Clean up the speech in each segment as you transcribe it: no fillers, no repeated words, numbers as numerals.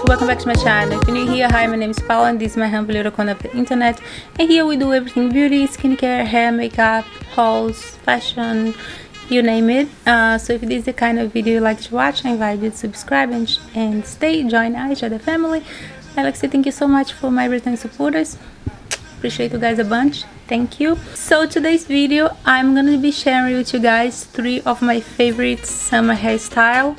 welcome back to my channel. If you're new here, hi, my name is Paula and this is my humble little corner of the internet, and here we do everything beauty, skincare, hair, makeup, hauls, fashion, you name it. So if this is the kind of video you like to watch, I invite you to subscribe and stay, join each other family. I like to say thank you so much for my return supporters. Appreciate you guys a bunch. Thank you. So today's video, I'm gonna be sharing with you guys 3 of my favorite summer hairstyle.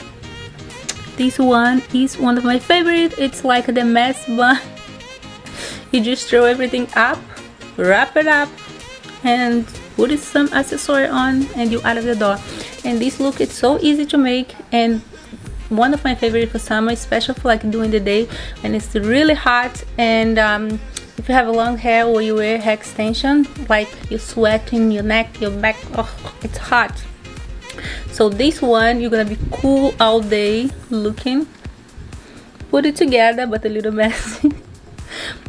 This one is one of my favorite. It's like the mess bun. You just throw everything up, wrap it up, and put some accessory on, and you're out of the door. And this look is so easy to make, and one of my favorite for summer, especially for like during the day when it's really hot. And if you have a long hair or you wear hair extension, like you sweat in your neck, your back, oh, it's hot. So this one, you're gonna be cool all day looking. Put it together, but a little messy.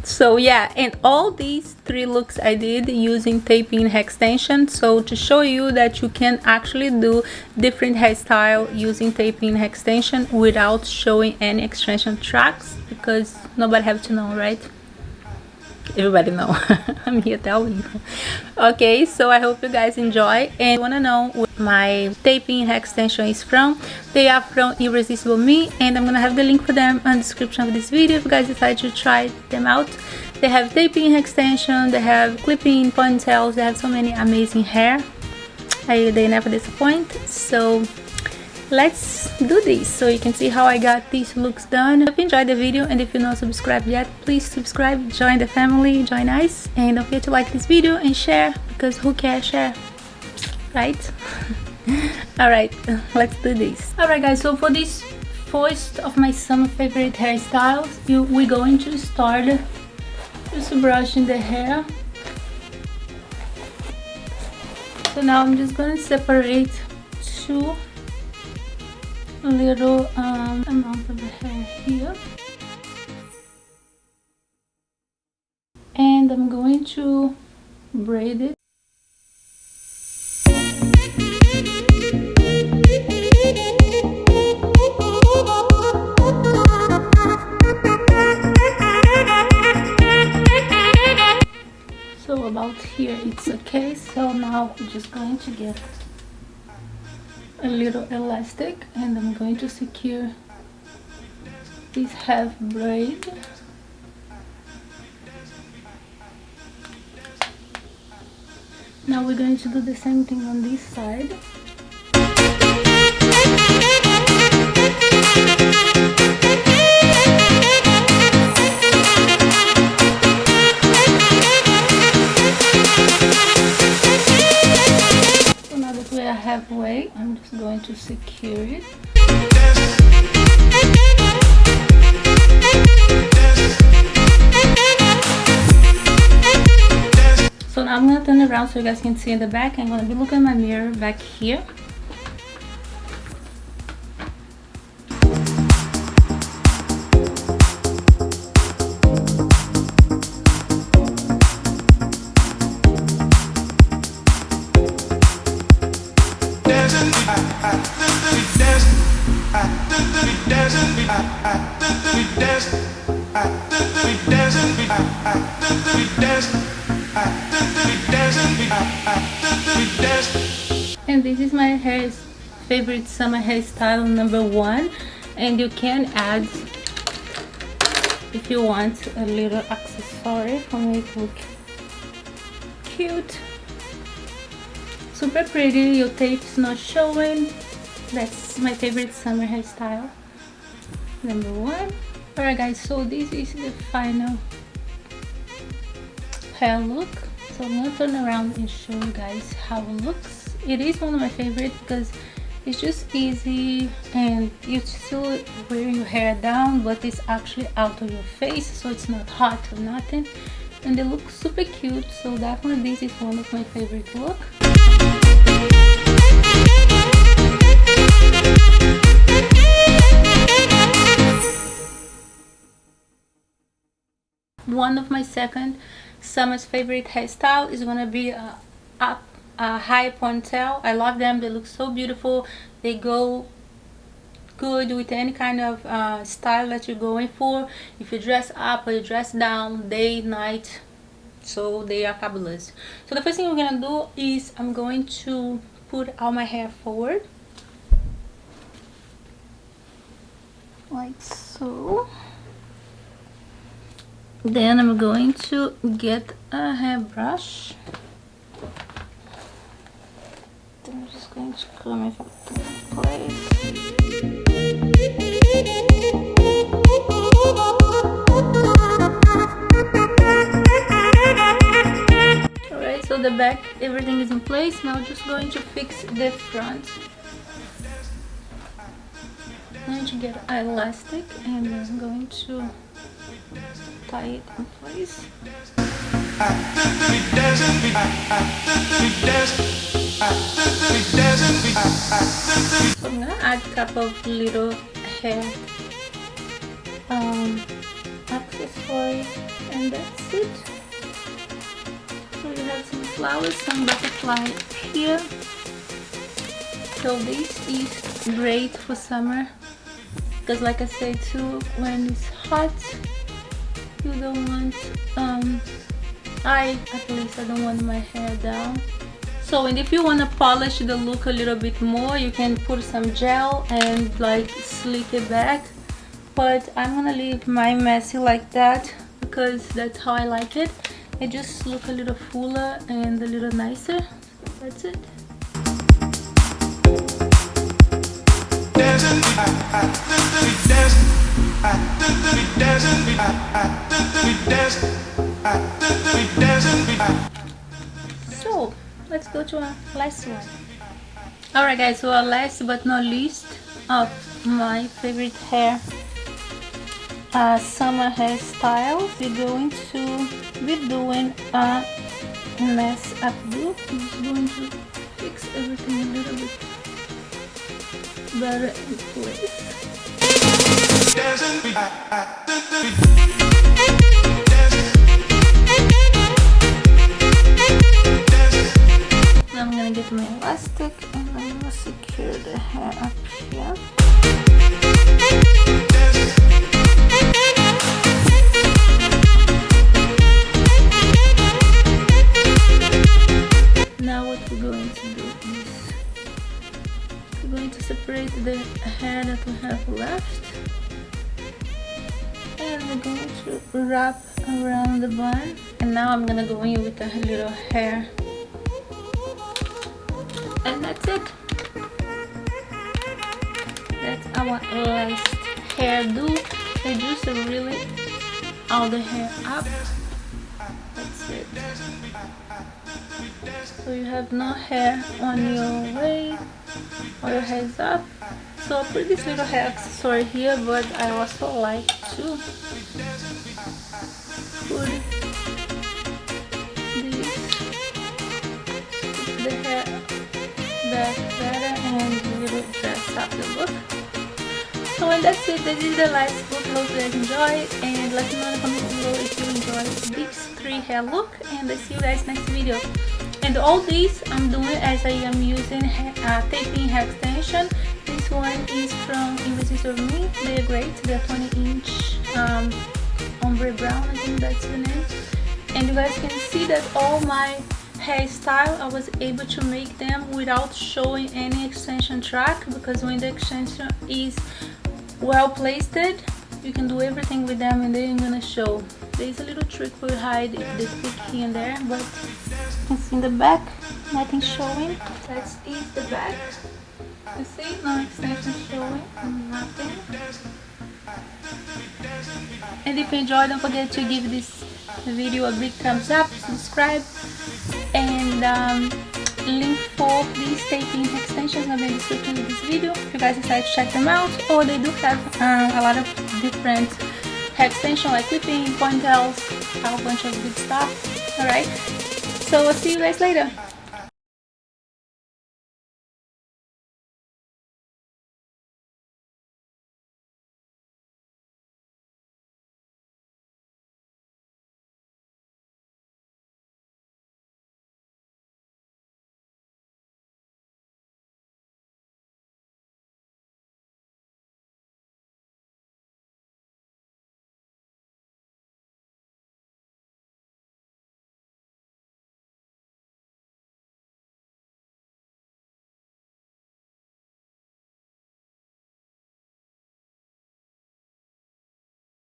So yeah, and all these 3 looks I did using tapein hair extension. So to show you that you can actually do different hairstyle using tapein hair extension without showing any extension tracks, because nobody have to know, right? Everybody know. I'm here telling you. Okay, so I hope you guys enjoy, and want to know where my tapein hair extension is from. They are from Irresistible Me, and I'm gonna have the link for them in the description of this video if you guys decide to try them out. They have tapein hair extension, they have clipping, ponytails, they have so many amazing hair. They never disappoint. So let's do this so you can see how I got these looks done. Hope you enjoyed the video, and if you're not subscribed yet, please subscribe, join the family, join us, and don't forget to like this video and share, because who cares, share, right? Alright, let's do this. Alright guys, so for this first of my summer favorite hairstyles, we're going to start just brushing the hair. So now I'm just going to separate 2 little amount of the hair here, and I'm going to braid it. So about here it's okay. So now we're just going to get a little elastic, and I'm going to secure this half braid. Now we're going to do the same thing on this side. Halfway, I'm just going to secure it. So now I'm gonna turn around so you guys can see in the back. I'm gonna be looking at my mirror back here. And this is my favorite summer hairstyle number 1, and you can add, if you want, a little accessory for make it look cute. Super pretty, your tape's not showing. That's my favorite summer hairstyle number 1. Alright guys, so this is the final hair look. So I'm gonna turn around and show you guys how it looks. It is one of my favorites because it's just easy, and you still wear your hair down, but it's actually out of your face, so it's not hot or nothing, and they look super cute. So definitely this is one of my favorite look. One of my second summer's favorite hairstyle is gonna be a high ponytail. I love them. They look so beautiful. They go good with any kind of style that you're going for. If you dress up or you dress down, day, night, so they are fabulous. So the first thing we're gonna do is I'm going to put all my hair forward, like so. Then I'm going to get a hairbrush. I'm just going to comb it in place. Alright, so the back, everything is in place. Now just going to fix the front. I'm going to get an elastic and I'm going to tie it in place. So I'm gonna add a couple of little hair accessories, and that's it. So you have some flowers, some butterfly here. So this is great for summer because, like I said too, when it's hot, you don't want at least I don't want my hair down. So, and if you want to polish the look a little bit more, you can put some gel and like slick it back, but I'm gonna leave my messy like that because that's how I like it. It just look a little fuller and a little nicer. That's it. So let's go to our last one. Alright guys, so our last but not least of my favorite hair summer hairstyle, we're going to be doing a mess updo. I'm just going to fix everything a little bit better in place. Now I'm gonna get my elastic and I'm gonna secure the hair up here. Now what we're going to do is we're going to separate the hair that we have left, and we're going to wrap around the bun. And now I'm gonna go in with a little hair, and that's it. That's our last hairdo. Reduce really all the hair up. That's it. So you have no hair on your way or your hair is up. So I put this little hair accessory here, but I also like to put the hair back better and a little dress up the look. So and that's it. This is the last look. Hope you guys enjoy, and let me know in the comments below if you enjoyed this 3 hair look, and I see you guys next video. And all these I'm doing as I am using taping hair extension. This one is from Irresistible Me. They're great. They're 20-inch ombre brown, I think that's the name. And you guys can see that all my hairstyle I was able to make them without showing any extension track, because when the extension is well placed, you can do everything with them and then I'm gonna show. There's a little trick where you hide the thick here and there, but you can see in the back nothing showing. That is the back. You see, no extension showing, nothing. And if you enjoyed, don't forget to give this video a big thumbs up, subscribe, and link for these taping extensions in the description of this video if you guys decide to check them out. Or they do have a lot of different hair extensions like clipping, ponytails, a whole bunch of good stuff. Alright, so I'll see you guys later.